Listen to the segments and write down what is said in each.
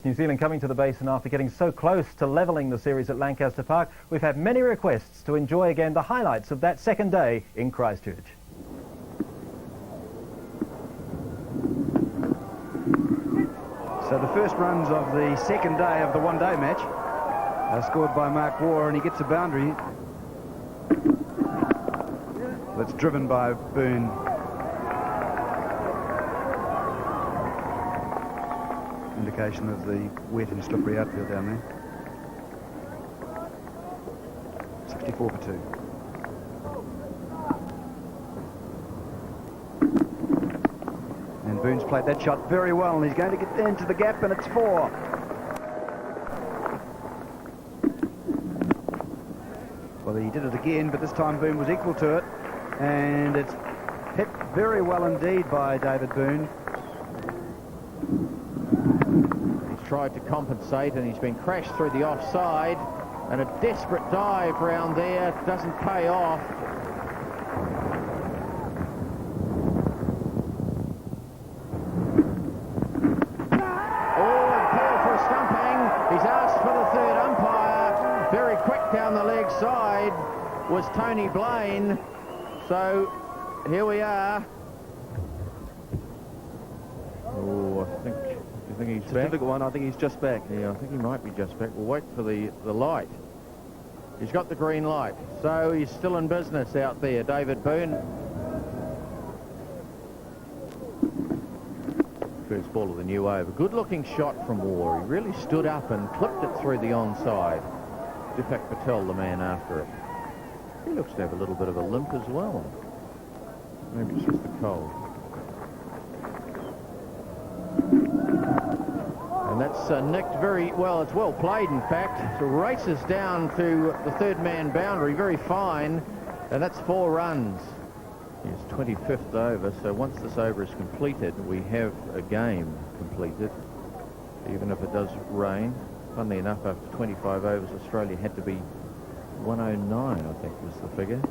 New Zealand coming to the basin after getting so close to levelling the series at Lancaster Park. We've had many requests to enjoy again the highlights of that second day in Christchurch. So the first runs of the second day of the one-day match are scored by Mark Waugh, and he gets a boundary that's driven by Boone. Indication of the wet and slippery outfield down there. 64 for 2. And Boone's played that shot very well, and he's going to get into the gap, and it's 4. Well, he did it again, but this time Boone was equal to it, and it's hit very well indeed by David Boone. Tried to compensate, and he's been crashed through the offside, and a desperate dive round there doesn't pay off. Oh, appeal for a stumping. He's asked for the third umpire. Very quick down the leg side was Tony Blaine. So here we are. Oh, I think he's it's back. a difficult one. I think he's just back. Yeah, I think he might be just back. We'll wait for the light. He's got the green light. So he's still in business out there, David Boone. First ball of the new over. Good-looking shot from Waugh. He really stood up and clipped it through the onside. Deepak Patel, the man after it. He looks to have a little bit of a limp as well. Maybe it's just the cold. And that's nicked very well. It's well played, in fact. It races down to the third man boundary. Very fine. And that's 4 runs. It's 25th over, so once this over is completed, we have a game completed, even if it does rain. Funnily enough, after 25 overs, Australia had to be 109, I think was the figure.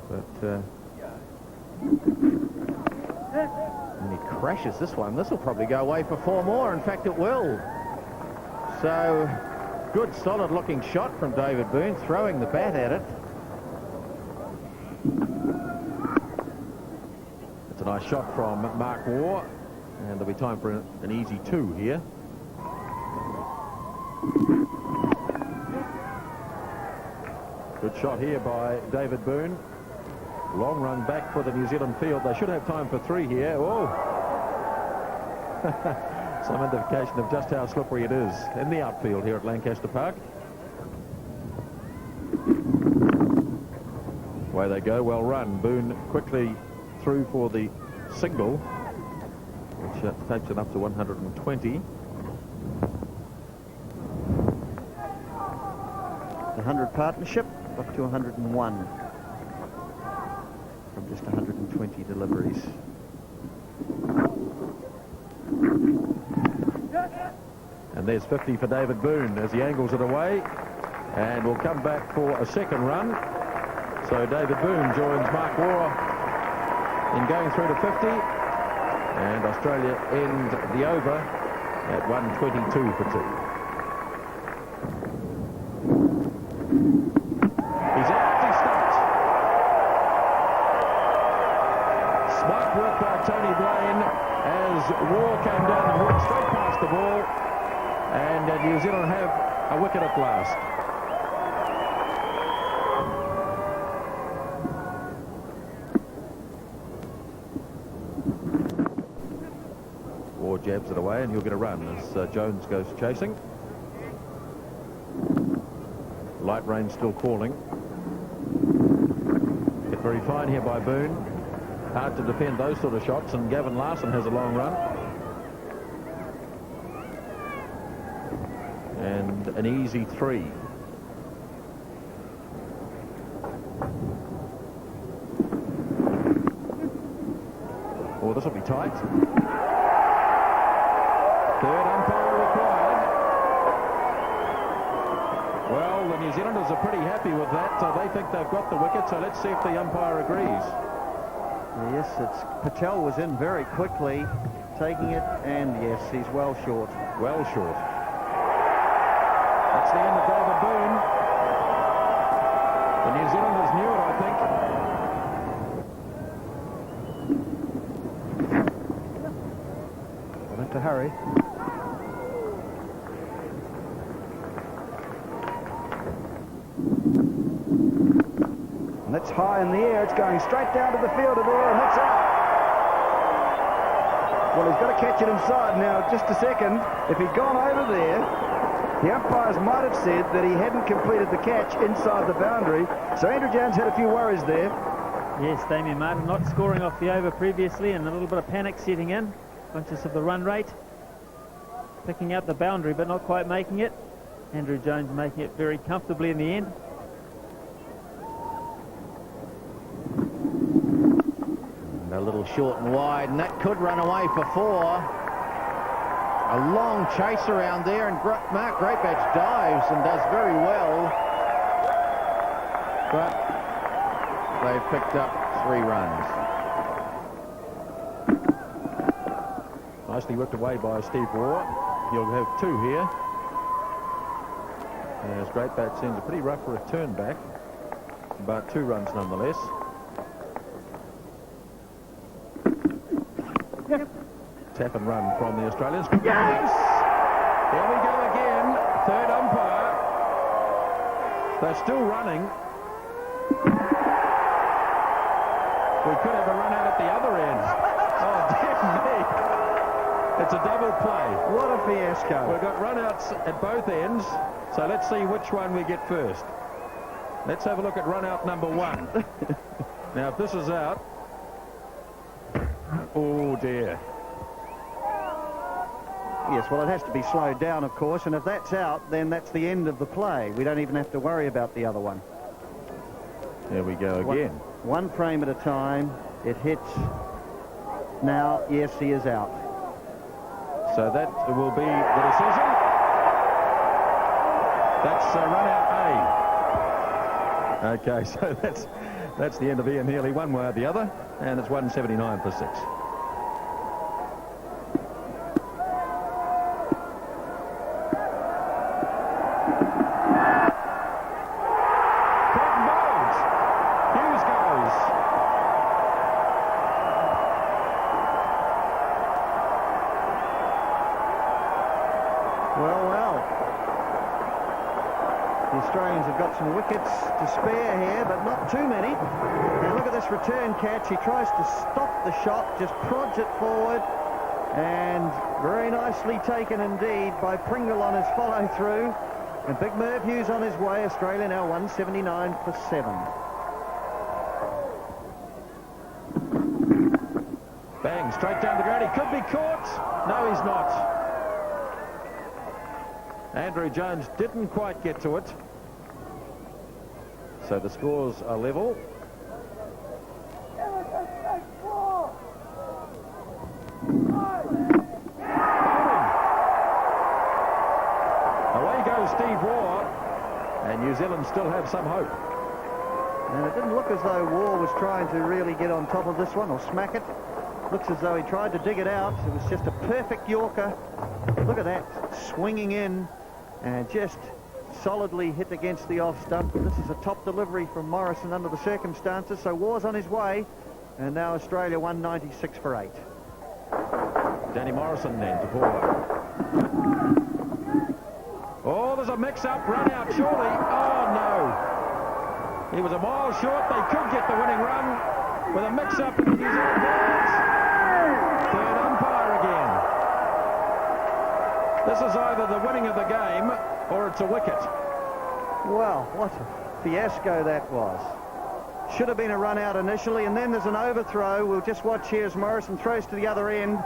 But and he crashes this one. This will probably go away for 4 more. In fact, it will. So, good, solid-looking shot from David Boone, throwing the bat at it. It's a nice shot from Mark Waugh, and there'll be time for an easy 2 here. Good shot here by David Boone. Long run back for the New Zealand field. They should have time for 3 here. Oh! Some indication of just how slippery it is in the outfield here at Lancaster Park. Away they go, well run. Boone quickly through for the single, which takes it up to 120. The 100 partnership up to 101 from just 120 deliveries. And there's 50 for David Boone as he angles it away, and will come back for a second run. So David Boone joins Mark Waugh in going through to 50, and Australia end the over at 122 for 2. He's out, he's stopped. Smart work by Tony Blaine as Waugh came down and walked straight past the ball, and New Zealand have a wicket at last. Waugh jabs it away, and he'll get a run as Jones goes chasing. Light rain still falling. Hit very fine here by Boone. Hard to defend those sort of shots, and Gavin Larson has a long run. And an easy 3. Oh, this will be tight. Third umpire required. Well, the New Zealanders are pretty happy with that. They think they've got the wicket, so let's see if the umpire agrees. Yes, Patel was in very quickly. taking it, and yes, he's well short. Well short. That's the end of David Boone. The New Zealanders knew it, I think. Don't have to hurry. And that's high in the air. It's going straight down to the fielder there, and that's out. Well, he's got to catch it inside now. Just a second. If he'd gone over there, the umpires might have said that he hadn't completed the catch inside the boundary. So Andrew Jones had a few worries there. Yes, Damien Martin not scoring off the over previously, and a little bit of panic setting in, conscious of the run rate. Picking out the boundary, but not quite making it. Andrew Jones making it very comfortably in the end. A little short and wide, and that could run away for 4. A long chase around there, and Mark Greatbatch dives and does very well. But they've picked up 3 runs. Nicely whipped away by Steve Waugh. He'll have 2 here. As Greatbatch sends a pretty rough return back, but 2 runs nonetheless. Tap and run from the Australians. Yes! Here we go again. 3rd umpire. They're still running. We could have a run out at the other end. Oh, dear me. It's a double play. What a fiasco. We've got run-outs at both ends, so let's see which one we get first. Let's have a look at run-out number 1. Now, if this is out... Oh, dear. Yes, well, it has to be slowed down, of course, and if that's out, then that's the end of the play. We don't even have to worry about the other one. There we go again. One frame at a time. It hits. Now, yes, he is out. So that will be the decision. That's run out A. Okay, so that's the end of Ian Healy, one way or the other, and it's 179 for 6. Some wickets to spare here, but not too many. And look at this return catch. He tries to stop the shot, just prods it forward, and very nicely taken indeed by Pringle on his follow-through. And Big Merv Hughes on his way. Australia now 179 for 7. Bang, straight down the ground. He could be caught. No, he's not. Andrew Jones didn't quite get to it. So the scores are level. Away goes Steve Waugh, and New Zealand still have some hope. And it didn't look as though Waugh was trying to really get on top of this one or smack it. Looks as though he tried to dig it out. It was just a perfect Yorker. Look at that, swinging in and just solidly hit against the off stump. This is a top delivery from Morrison under the circumstances, so Waugh's on his way, and now Australia 196 for 8. Danny Morrison then to pull. Oh, there's a mix-up, run out surely. Oh, no. He was a mile short. They could get the winning run with a mix-up in the New Zealand boards. 3rd umpire again. This is either the winning of the game or it's a wicket. Well, what a fiasco that was. Should have been a run out initially, and then there's an overthrow. We'll just watch here as Morrison throws to the other end,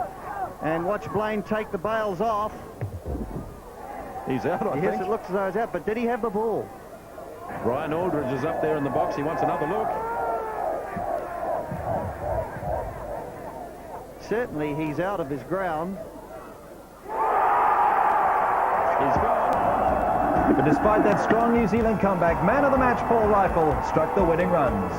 and watch Blaine take the bails off. He's out, I think. Yes, it looks as though he's out, but did he have the ball? Brian Aldridge is up there in the box. He wants another look. Certainly he's out of his ground. He's gone. But despite that strong New Zealand comeback, man of the match Paul Rifle struck the winning runs.